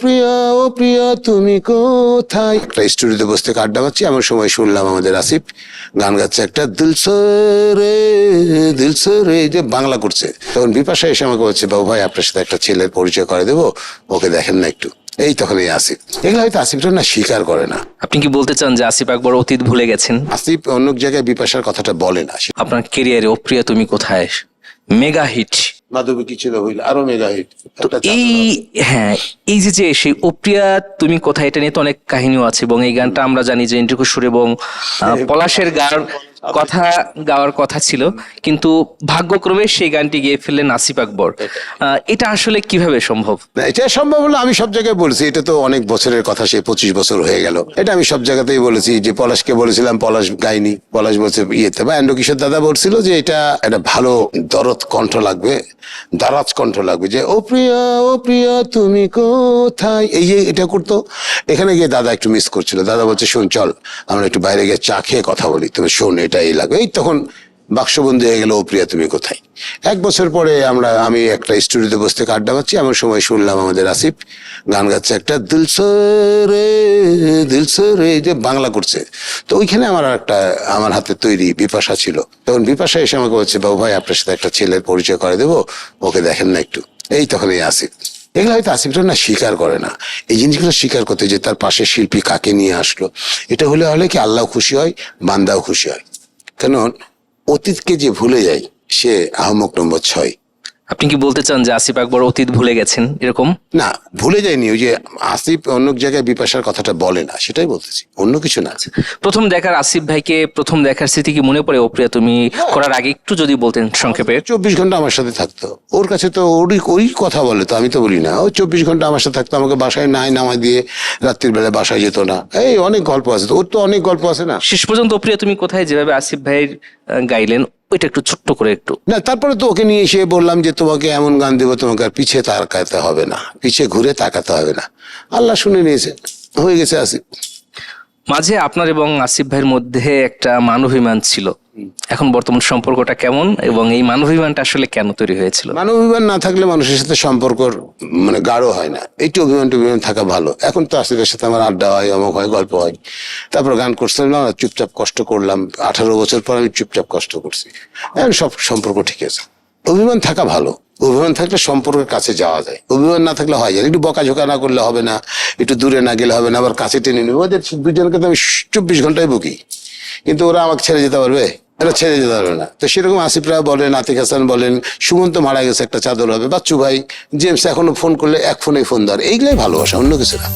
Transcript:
প্রিয়া ও প্রিয়া তুমি কোথায়, একটা স্টুডিওতে বসে থেকে আড্ডা মারছি, এমন সময় শুনলাম আমাদের আসিফ গান গাচ্ছে একটা দিলসে রে যে বাংলা করছে। তখন বিপাশা এসে আমাকে বলছে, বাবু ভাই আপনার সাথে একটা ছেলের পরিচয় করে দেবো, ওকে দেখেন না একটু। এই তখন এই আসিফ, এগুলো হয়তো আসিফটা না স্বীকার করে না। আপনি কি বলতে চান যে আসিফ আকবর অতীত ভুলে গেছেন? আসিফ অন্য জায়গায় বিপাশার কথাটা বলে না। আপনার কেরিয়ারে ও প্রিয়া তুমি কোথায় মেগা হিট, মাধবী কি ছিল হইল আরো মেগা হিট। এই যে সেই ওপ্রিয়া তুমি কোথায়, এটা নিয়ে তো অনেক কাহিনীও আছে এবং এই গানটা আমরা জানি যে ইন্দ্রিক সুর এবং পলাশের গাওয়ার কথা ছিল, কিন্তু ভাগ্যক্রমে সেই গানটি গেয়ে ফেললেন আসিফ আকবর। এটা আসলে কিভাবে সম্ভব? না, এটা সম্ভব হলো, আমি সব জায়গায় বলছি, এটা তো অনেক বছরের কথা, সে 25 বছর হয়ে গেল। এটা আমি সব জায়গাতেই বলেছি যে পলাশকে বলেছিলাম, পলাশ গাইনি, পলাশ বলছে ইয়েতে, বা এন্ড্র কিশোর দাদা বলছিল যে এটা একটা ভালো দরদ কণ্ঠ লাগবে, দারাজ কণ্ঠ লাগবে, যে ও প্রিয়া তুমি কোথায়, এই যে এটা করতো। এখানে গিয়ে দাদা একটু মিস করছিল, দাদা বলছে শোন চল আমরা একটু বাইরে গিয়ে চা খেয়ে কথা বলি, তবে শোন এটা এই লাগবে। এই তখন বাক্সবন্দি হয়ে গেল ও প্রিয়া তুমি কোথায়। 1 বছর পরে আমি একটা স্টুডিওতে বসে থেকে আড্ডা মারছি, এমন সময় শুনলাম আমাদের আসিফ গান গাচ্ছে একটা দিলসে রে যে বাংলা করছে। তো ওইখানে আমার হাতে তৈরি বিপাশা ছিল। তখন বিপাশা এসে আমাকে বলছে, বাবু ভাই আপনার সাথে একটা ছেলের পরিচয় করে দেবো, ওকে দেখেন না একটু। এই তখন এই আসিফ, এগুলো হয়তো আসিফটা না স্বীকার করে না। এই জিনিসগুলো স্বীকার করতে, যে তার পাশে শিল্পী কাকে নিয়ে আসলো, এটা হলে কি আল্লাহ খুশি হয়, বান্দাও খুশি হয়। কেন অতীতকে যে ভুলে যায় সে আহমক নম্বর 6। আপনি কি বলতে চান যে আসিফ আকবর অতীত ভুলে গেছেন এরকম? না, ভুলে যায়নি, ওই যে আসিফ অন্য জায়গায় বিপাশার কথাটা বলে না, সেটাই বলতেছি, অন্য কিছু না। প্রথম দেখার আসিফ ভাইকে, প্রথম দেখার স্মৃতি কি মনে পড়ে? ও প্রিয়া তুমি করার আগে একটু যদি বলতেন সংক্ষেপে। 24 ঘন্টা আমার সাথে থাকতো, ওর কাছে তো ওই কথা বলে, তো আমি তো বলি না। ও 24 ঘন্টা আমার সাথে থাকতো, আমাকে বাসায় নামায় দিয়ে রাত্রির বেলায় বাসায় যেত না। এই অনেক গল্প আছে, ওর তো অনেক গল্প আছে না। শেষ পর্যন্ত ও প্রিয়া তুমি কোথায় যেভাবে আসিফ ভাইয়ের গাইলেন, ওইটা একটু ছোট্ট করে একটু। না, তারপরে তো ওকে নিয়ে এসে বললাম যে তোমাকে এমন গান দেবো, তোমাকে আর পিছিয়ে তাকাতে হবে না, পিছিয়ে ঘুরে তাকাতে হবে না। আল্লাহ শুনে নিয়েছে, হয়ে গেছে আসিফ। মাঝে আপনার এবং আসিফ ভাইয়ের মধ্যে একটা মানবাভিমান ছিল, এখন বর্তমান সম্পর্কটা কেমন এবং এই মানবাভিমানটা আসলে কেন তৈরি হয়েছিল? মানবাভিমান না থাকলে মানুষের সাথে সম্পর্ক গাঢ় হয় না। একটু অভিমান থাকা ভালো। এখন তো আসিফের সাথে আমার আড্ডা হয়, অমুক হয়, গল্প হয়, তারপর গান করছিলাম না, চুপচাপ কষ্ট করলাম। 18 বছর পর আমি চুপচাপ কষ্ট করছি, এখন সব সম্পর্ক ঠিক আছে। অভিমান থাকা ভালো, অভিমান থাকলে সম্পর্কের কাছে যাওয়া যায়, অভিমান না থাকলে হয় যায়। একটু বকাঝোকা না করলে হবে না, একটু দূরে না গেলে হবে না, আবার কাছে টেনে নিবে। ওদের দুজনকে তো আমি 24 ঘন্টায় বকি, কিন্তু ওরা আমাকে ছেড়ে যেতে পারবে? এরা ছেড়ে যেতে পারবে না। তো সেরকম আসিফরা বলেন, আতিক হাসান বলেন, সুমন্ত মারা গেছে একটা চাদর হবে, বাচ্চু ভাই, জেমস এখনো ফোন করলে এক ফোনেই ফোন ধরে। এইগুলাই ভালোবাসা, অন্য কিছু না।